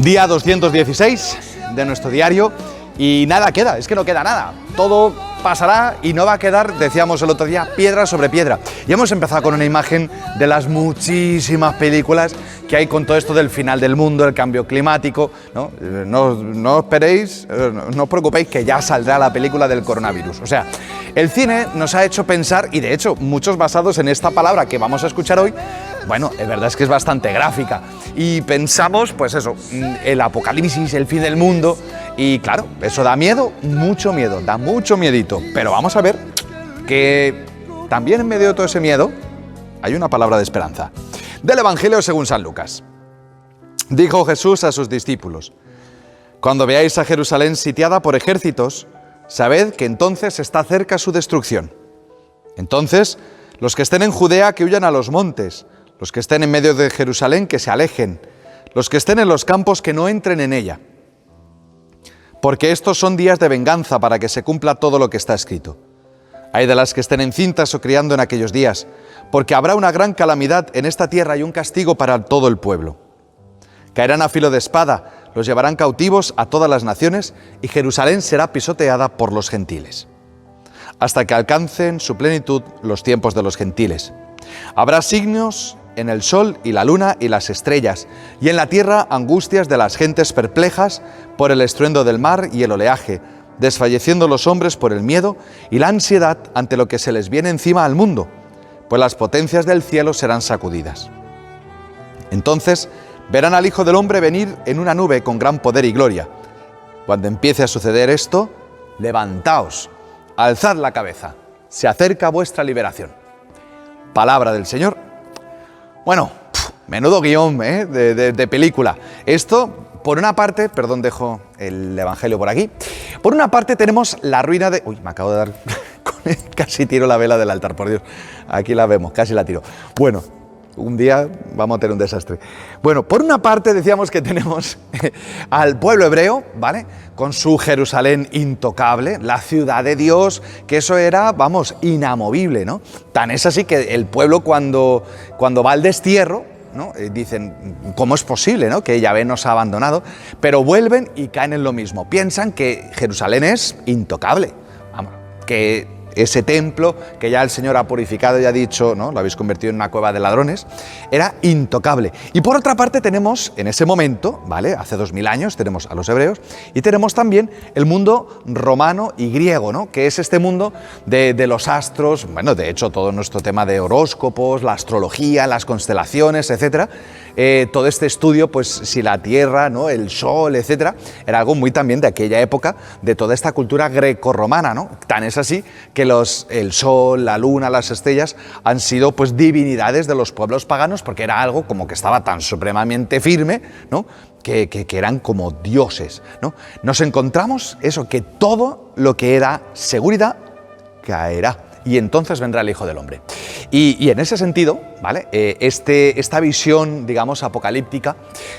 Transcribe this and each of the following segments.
Día 216 de nuestro diario y nada queda, es que no queda nada. Todo pasará y no va a quedar, decíamos el otro día, piedra sobre piedra. Y hemos empezado con una imagen de las muchísimas películas que hay con todo esto del final del mundo, el cambio climático, ¿no? No esperéis, no os preocupéis que ya saldrá la película del coronavirus. O sea, el cine nos ha hecho pensar, y de hecho muchos basados en esta palabra que vamos a escuchar hoy, bueno, es verdad es que es bastante gráfica. Y pensamos, pues eso, el apocalipsis, el fin del mundo. Y claro, eso da miedo, da mucho miedito. Pero vamos a ver que también en medio de todo ese miedo hay una palabra de esperanza. Del Evangelio según San Lucas. Dijo Jesús a sus discípulos: cuando veáis a Jerusalén sitiada por ejércitos, sabed que entonces está cerca su destrucción. Entonces, los que estén en Judea que huyan a los montes, los que estén en medio de Jerusalén que se alejen, los que estén en los campos que no entren en ella. Porque estos son días de venganza para que se cumpla todo lo que está escrito. Ay de las que estén encintas o criando en aquellos días, porque habrá una gran calamidad en esta tierra y un castigo para todo el pueblo. Caerán a filo de espada, los llevarán cautivos a todas las naciones y Jerusalén será pisoteada por los gentiles, hasta que alcancen su plenitud los tiempos de los gentiles. Habrá signos en el sol y la luna y las estrellas, y en la tierra angustias de las gentes perplejas por el estruendo del mar y el oleaje, desfalleciendo los hombres por el miedo y la ansiedad ante lo que se les viene encima al mundo, pues las potencias del cielo serán sacudidas. Entonces verán al Hijo del Hombre venir en una nube con gran poder y gloria. Cuando empiece a suceder esto, levantaos, alzad la cabeza, se acerca vuestra liberación. Palabra del Señor. Bueno, menudo guión de película. Esto, por una parte, perdón, dejo el Evangelio por aquí. Por una parte tenemos la ruina de... Uy, me acabo de dar... casi tiro la vela del altar, por Dios. Aquí la vemos, casi la tiro. Bueno, un día vamos a tener un desastre. Bueno, por una parte decíamos que tenemos al pueblo hebreo, ¿vale? Con su Jerusalén intocable, la ciudad de Dios, que eso era, vamos, inamovible, ¿no? Tan es así que el pueblo cuando va al destierro, ¿no? Dicen, ¿cómo es posible, ¿no? Que Yahvé nos ha abandonado? Pero vuelven y caen en lo mismo. Piensan que Jerusalén es intocable, vamos, que ese templo que ya el Señor ha purificado y ha dicho, ¿no? Lo habéis convertido en una cueva de ladrones, era intocable. Y por otra parte tenemos, en ese momento, ¿vale? Hace 2000 años tenemos a los hebreos y tenemos también el mundo romano y griego, ¿no? Que es este mundo de los astros, bueno, de hecho todo nuestro tema de horóscopos, la astrología, las constelaciones, etcétera. Todo este estudio, pues si la Tierra, ¿no? El Sol, etcétera, era algo muy también de aquella época, de toda esta cultura grecorromana, ¿no? Tan es así que el Sol, la Luna, las estrellas han sido pues divinidades de los pueblos paganos porque era algo como que estaba tan supremamente firme, ¿no? Que eran como dioses, ¿no? Nos encontramos eso, que todo lo que era seguridad caerá. Y entonces vendrá el Hijo del Hombre. Y en ese sentido, ¿vale? Esta visión, digamos, apocalíptica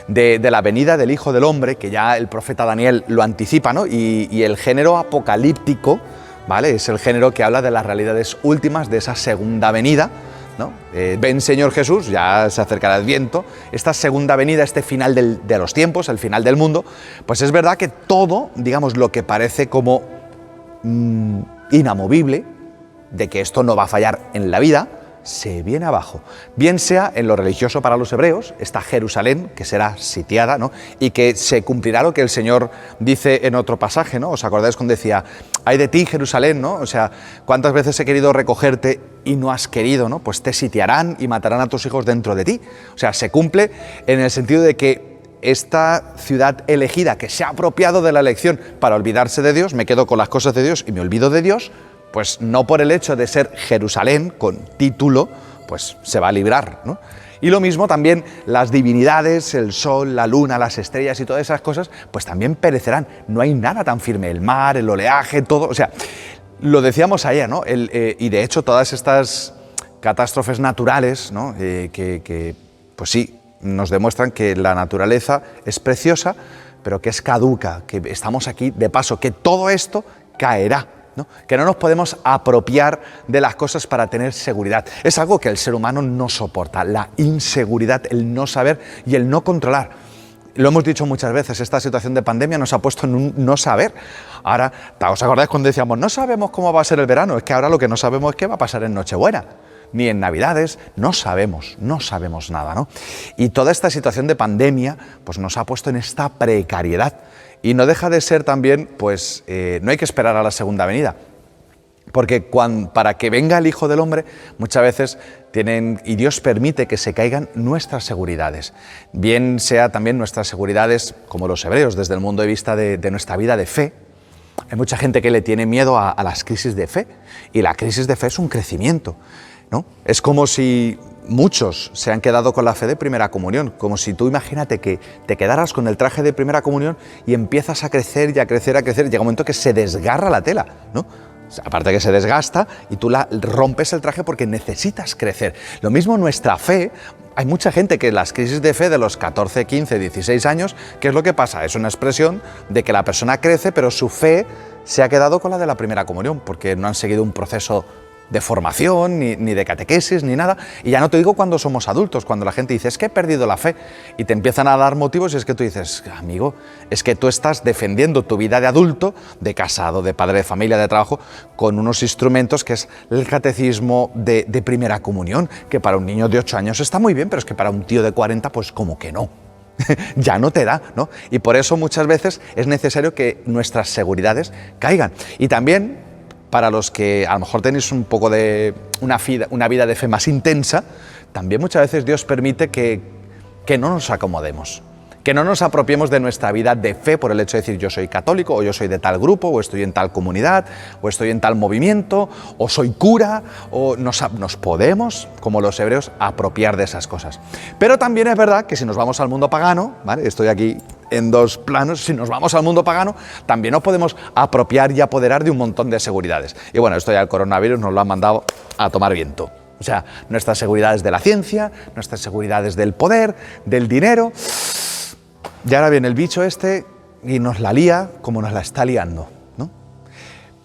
de la venida del Hijo del Hombre, que ya el profeta Daniel lo anticipa, ¿no? Y el género apocalíptico, ¿vale? Es el género que habla de las realidades últimas de esa segunda venida, ¿no? Ven Señor Jesús, ya se acerca el Adviento, esta segunda venida, este final de los tiempos, el final del mundo, pues es verdad que todo, digamos, lo que parece como inamovible, de que esto no va a fallar en la vida, se viene abajo. Bien sea en lo religioso para los hebreos, esta Jerusalén que será sitiada, ¿no? Y que se cumplirá lo que el Señor dice en otro pasaje, ¿no? ¿Os acordáis cuando decía, ay de ti Jerusalén, ¿no? O sea, ¿cuántas veces he querido recogerte y no has querido, ¿no? Pues te sitiarán y matarán a tus hijos dentro de ti. O sea, se cumple en el sentido de que esta ciudad elegida que se ha apropiado de la elección para olvidarse de Dios, me quedo con las cosas de Dios y me olvido de Dios, pues no por el hecho de ser Jerusalén con título, pues se va a librar, ¿no? Y lo mismo también las divinidades, el sol, la luna, las estrellas y todas esas cosas, pues también perecerán. No hay nada tan firme, el mar, el oleaje, todo, o sea, lo decíamos ayer, ¿no? Y de hecho todas estas catástrofes naturales, ¿no? Pues sí, nos demuestran que la naturaleza es preciosa, pero que es caduca, que estamos aquí de paso, que todo esto caerá, ¿no? Que no nos podemos apropiar de las cosas para tener seguridad. Es algo que el ser humano no soporta, la inseguridad, el no saber y el no controlar. Lo hemos dicho muchas veces, esta situación de pandemia nos ha puesto en un no saber. Ahora, ¿os acordáis cuando decíamos, no sabemos cómo va a ser el verano? Es que ahora lo que no sabemos es qué va a pasar en Nochebuena, ni en Navidades, no sabemos nada, ¿no? Y toda esta situación de pandemia, pues nos ha puesto en esta precariedad. Y no deja de ser también, pues, no hay que esperar a la segunda venida. Porque para que venga el Hijo del Hombre, muchas veces y Dios permite que se caigan nuestras seguridades. Bien sea también nuestras seguridades, como los hebreos, desde el punto de vista de nuestra vida de fe. Hay mucha gente que le tiene miedo a las crisis de fe, y la crisis de fe es un crecimiento, ¿no? Es como si muchos se han quedado con la fe de primera comunión, como si tú imagínate que te quedaras con el traje de primera comunión y empiezas a crecer y a crecer, llega un momento que se desgarra la tela, ¿no? Aparte que se desgasta y tú rompes el traje porque necesitas crecer. Lo mismo nuestra fe. Hay mucha gente que las crisis de fe de los 14, 15, 16 años, ¿qué es lo que pasa? Es una expresión de que la persona crece, pero su fe se ha quedado con la de la primera comunión, porque no han seguido un proceso de formación, ni de catequesis, ni nada. Y ya no te digo cuando somos adultos, cuando la gente dice, es que he perdido la fe, y te empiezan a dar motivos, y es que tú dices, amigo, es que tú estás defendiendo tu vida de adulto, de casado, de padre de familia, de trabajo, con unos instrumentos que es el catecismo de primera comunión, que para un niño de 8 años está muy bien, pero es que para un tío de 40, pues como que no. Ya no te da, ¿no? Y por eso muchas veces es necesario que nuestras seguridades caigan. Y también, para los que a lo mejor tenéis un poco de una vida de fe más intensa, también muchas veces Dios permite que no nos acomodemos, que no nos apropiemos de nuestra vida de fe por el hecho de decir yo soy católico, o yo soy de tal grupo, o estoy en tal comunidad, o estoy en tal movimiento, o soy cura, o nos podemos, como los hebreos, apropiar de esas cosas. Pero también es verdad que si nos vamos al mundo pagano, ¿vale? Estoy aquí en dos planos, si nos vamos al mundo pagano, también nos podemos apropiar y apoderar de un montón de seguridades. Y bueno, esto ya el coronavirus nos lo ha mandado a tomar viento. O sea, nuestras seguridades de la ciencia, nuestras seguridades del poder, del dinero. Y ahora viene el bicho este y nos la lía como nos la está liando, ¿no?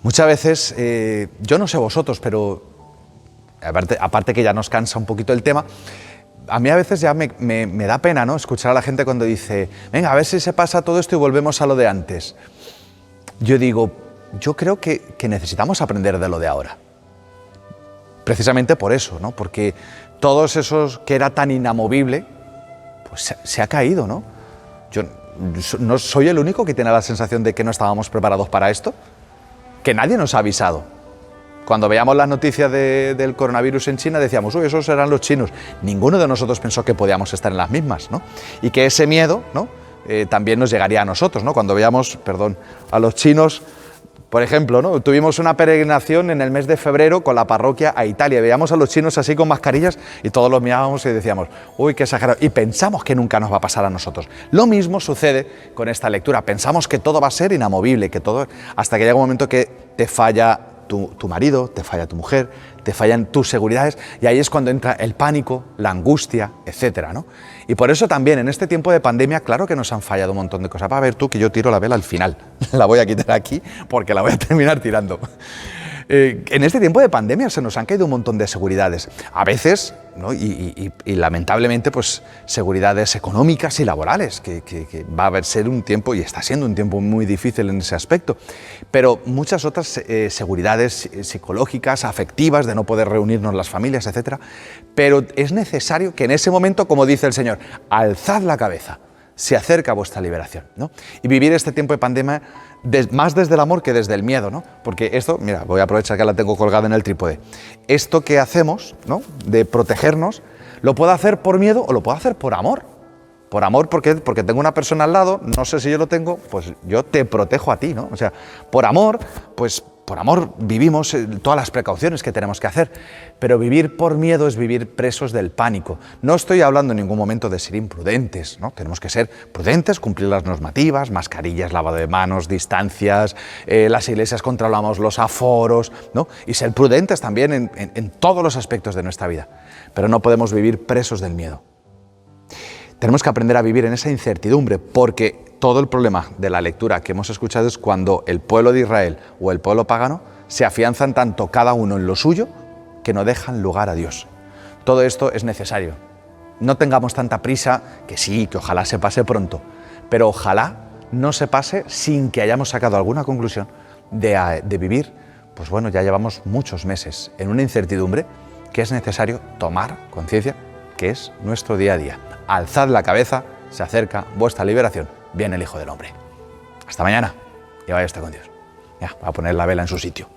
Muchas veces, yo no sé vosotros, pero aparte que ya nos cansa un poquito el tema, a mí a veces ya me da pena, ¿no?, escuchar a la gente cuando dice, venga, a ver si se pasa todo esto y volvemos a lo de antes. Yo digo, yo creo que necesitamos aprender de lo de ahora. Precisamente por eso, ¿no? Porque todos esos que era tan inamovible, pues se ha caído, ¿no? Yo no soy el único que tiene la sensación de que no estábamos preparados para esto, que nadie nos ha avisado. Cuando veíamos las noticias del coronavirus en China decíamos, uy, esos serán los chinos. Ninguno de nosotros pensó que podíamos estar en las mismas, ¿no? Y que ese miedo, ¿no?, también nos llegaría a nosotros, ¿no? Cuando veíamos, a los chinos, por ejemplo, ¿no?, tuvimos una peregrinación en el mes de febrero con la parroquia a Italia. Veíamos a los chinos así con mascarillas y todos los mirábamos y decíamos, uy, qué exagerado. Y pensamos que nunca nos va a pasar a nosotros. Lo mismo sucede con esta lectura. Pensamos que todo va a ser inamovible, hasta que llega un momento que te falla tu marido, te falla tu mujer, te fallan tus seguridades, y ahí es cuando entra el pánico, la angustia, etcétera, ¿no? Y por eso también en este tiempo de pandemia, claro que nos han fallado un montón de cosas. Va a ver tú que yo tiro la vela al final, la voy a quitar aquí porque la voy a terminar tirando. En este tiempo de pandemia se nos han caído un montón de seguridades, a veces, ¿no?, y lamentablemente, pues seguridades económicas y laborales, que va a ser un tiempo, y está siendo un tiempo muy difícil en ese aspecto, pero muchas otras seguridades psicológicas, afectivas, de no poder reunirnos las familias, etcétera. Pero es necesario que en ese momento, como dice el Señor, alzad la cabeza, se acerca vuestra liberación, ¿no? Y vivir este tiempo de pandemia más desde el amor que desde el miedo, ¿no? Porque esto, mira, voy a aprovechar que la tengo colgada en el trípode. Esto que hacemos, ¿no?, de protegernos, lo puedo hacer por miedo o lo puedo hacer por amor. Por amor, porque tengo una persona al lado, no sé si yo lo tengo, pues yo te protejo a ti, ¿no? O sea, por amor, pues por amor vivimos todas las precauciones que tenemos que hacer, pero vivir por miedo es vivir presos del pánico. No estoy hablando en ningún momento de ser imprudentes, ¿no? Tenemos que ser prudentes, cumplir las normativas, mascarillas, lavado de manos, distancias, las iglesias controlamos los aforos, ¿no? Y ser prudentes también en todos los aspectos de nuestra vida, pero no podemos vivir presos del miedo. Tenemos que aprender a vivir en esa incertidumbre, porque todo el problema de la lectura que hemos escuchado es cuando el pueblo de Israel o el pueblo pagano se afianzan tanto cada uno en lo suyo que no dejan lugar a Dios. Todo esto es necesario. No tengamos tanta prisa, que sí, que ojalá se pase pronto, pero ojalá no se pase sin que hayamos sacado alguna conclusión de vivir, pues bueno, ya llevamos muchos meses en una incertidumbre que es necesario tomar conciencia, que es nuestro día a día. Alzad la cabeza, se acerca vuestra liberación, viene el Hijo del Hombre. Hasta mañana y vaya usted con Dios. Ya, voy a poner la vela en su sitio.